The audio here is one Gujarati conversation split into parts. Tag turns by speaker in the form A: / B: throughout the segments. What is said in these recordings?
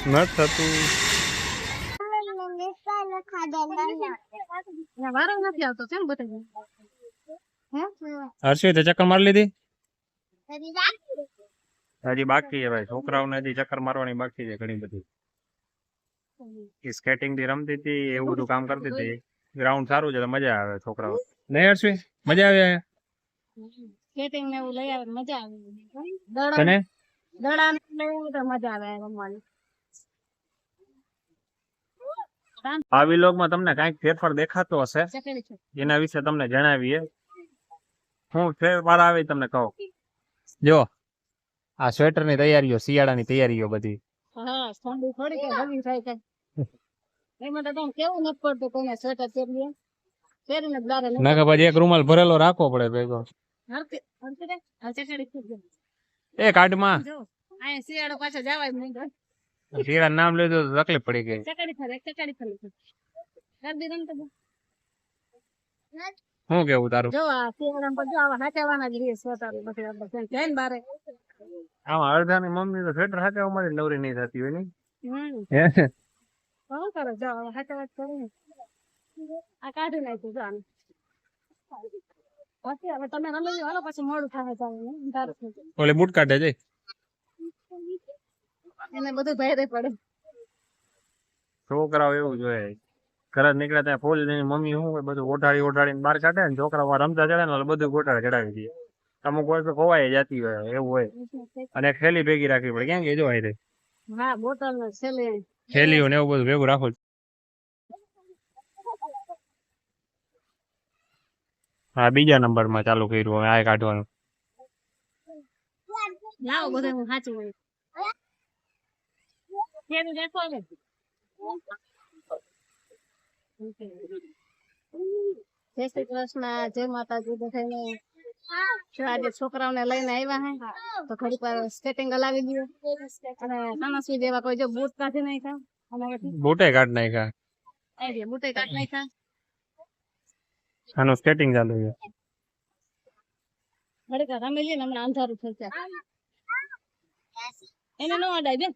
A: મત થતું હર્ષિત ચક્કર મારી લીધી હજી બાકી છે ભાઈ છોકરાઓને હજી ચક્કર મારવાની બાકી છે ઘણી બધી સ્કેટિંગ થી રમતી હતી એવું બધું કામ કરતી હતી ગ્રાઉન્ડ સારું છે તો મજા આવે છોકરાઓ નહીં હર્ષિત મજા આવે
B: સ્કેટિંગ ને એવું લઈ આવે મજા આવે
A: તને
B: દડા ને તો મજા આવે રમવાની
A: આ વિલોગમાં તમને કઈક ફેરફાર દેખાતો હશે એના વિશે તમને જણાવીએ હું ફેરફાર આવે તમને કહો જો આ સ્વેટર ની તૈયારીઓ શિયાળાની તૈયારીઓ બધી
B: હા ઠંડી થોડી કે હવી થાય કે એમાં તો કેવું નથી પડતું કોઈને સ્વેટર પહેરીએ પહેરીને દારે
A: ના કે પછી એક રૂમાલ ભરેલો રાખવો પડે ભેગો એ કાઢમાં
B: આ શિયાળો પાછા જવાય નહીં
A: શિયાળા નામ લીધું તો તકલીફ પડી ગઈ શું કેવું તારું
B: જો આ શિયાળા પર જો આવા હાચવાના જ રહે સ્વેટર પછી જઈને બારે
A: આમાં અડધાની મમ્મી તો સ્વેટર હાચવા માટે નવરી નહીં થતી હોય ને
B: શું કરે જો હાચવા કરે આ કાઢી નાખ્યું જાણ પછી હવે તમે રમી લો પછી મોડું થાય
A: ઓલે બૂટ કાઢે જઈ
B: એને બધું ભાઈ પડે
A: છોકરાઓ એવું જોઈએ ઘરે નીકળ્યા ત્યાં ફૂલ મમ્મી શું હોય બધું ઓઢાડીને બહાર કાઢે ને છોકરા રમતા ચડે ને બધું ગોટાળે ચડાવી દે અમુક વાર તો ખોવાઈ જતી હોય એવું હોય અને થેલી ભેગી રાખવી પડે ક્યાં કે જો આવી
B: હા બોટલ ને
A: થેલીઓ ને એવું બધું ભેગું રાખો હા બીજા નંબર માં ચાલુ કર્યું હવે આ કાઢવાનું
B: લાવો બધું હું સાચું હોય જય શ્રી કૃષ્ણ જય માતાજી બધાને આજે છોકરાઓને લઈને આવ્યા હે તો ઘડી પર સ્કેટિંગ હલાવી દઈએ અને તણસવી દેવા કોઈ જો બૂટ કાઢી નાખ્યા
A: બૂટે કાઢ નાખ્યા
B: બૂટે કાઢી નાખ્યા
A: આનું સ્કેટિંગ ચાલુ છે
B: ઘડી કા રમી લઈએ ને હમણાં અંધારું થઈ જાય એને ન અડાય બેન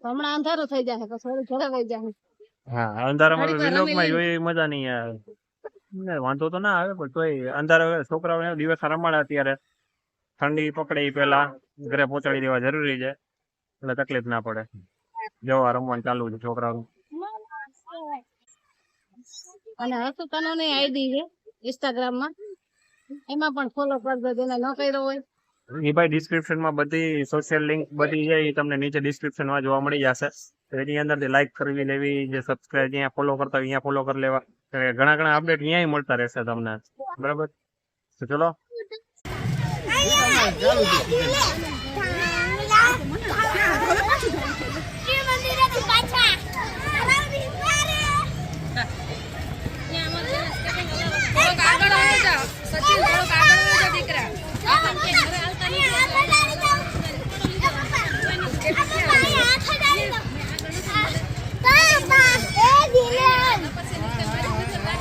B: હમણાં અંધારું થઈ જાય પછી થોડું ઝડપાઈ જાય
A: હા અંધારામાં વિલોગમાં જોઈ મજા નહીં આવે વાંધો તો ના આવે પણ તોય અંધારા છોકરાઓને દિવસ રમાડે અત્યારે ઠંડી પકડે એ પેલા ઘરે પહોંચાડી દેવા જરૂરી છે એટલે તકલીફ ના પડે જવા રમવાનું ચાલુ છે છોકરાઓ
B: અને હસુતાનો ની આઈડી છે ઇન્સ્ટાગ્રામ માં એમાં પણ ફોલો કરજો જેને ન કર્યો હોય
A: એ ભાઈ ડિસ્ક્રિપ્શન માં બધી સોશિયલ લિંક બધી છે એ તમને નીચે ડિસ્ક્રિપ્શન માં જોવા મળી જશે એની અંદર લાઈક કરવી લેવી જે સબસ્ક્રાઇબ અહીંયા ફોલો કરતા હોય અહીંયા ફોલો કરી લેવા ઘણા અપડેટ અહીંયા મળતા રહેશે તમને બરાબર તો ચલો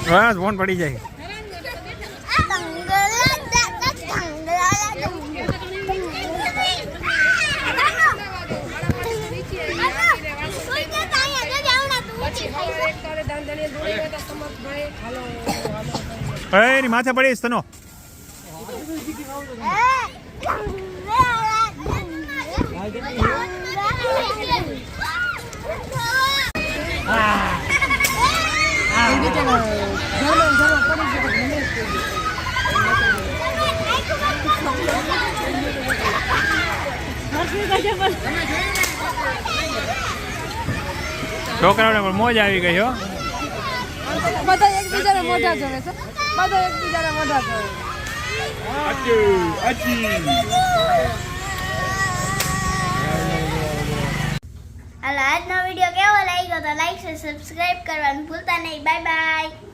A: બસ ફોન પડી જાય એની માથે પડીશ તનો છોકરાઓને પણ મોજ આવી ગઈ હો
B: બધા એકબીજાને મોઢા જોવે છે બધા એકબીજાને મોઢા જોવે
C: હાલો આજનો વિડીયો કેવો લાગ્યો તો લાઈક અને સબસ્ક્રાઇબ કરવાનું ભૂલતા નહીં બાય બાય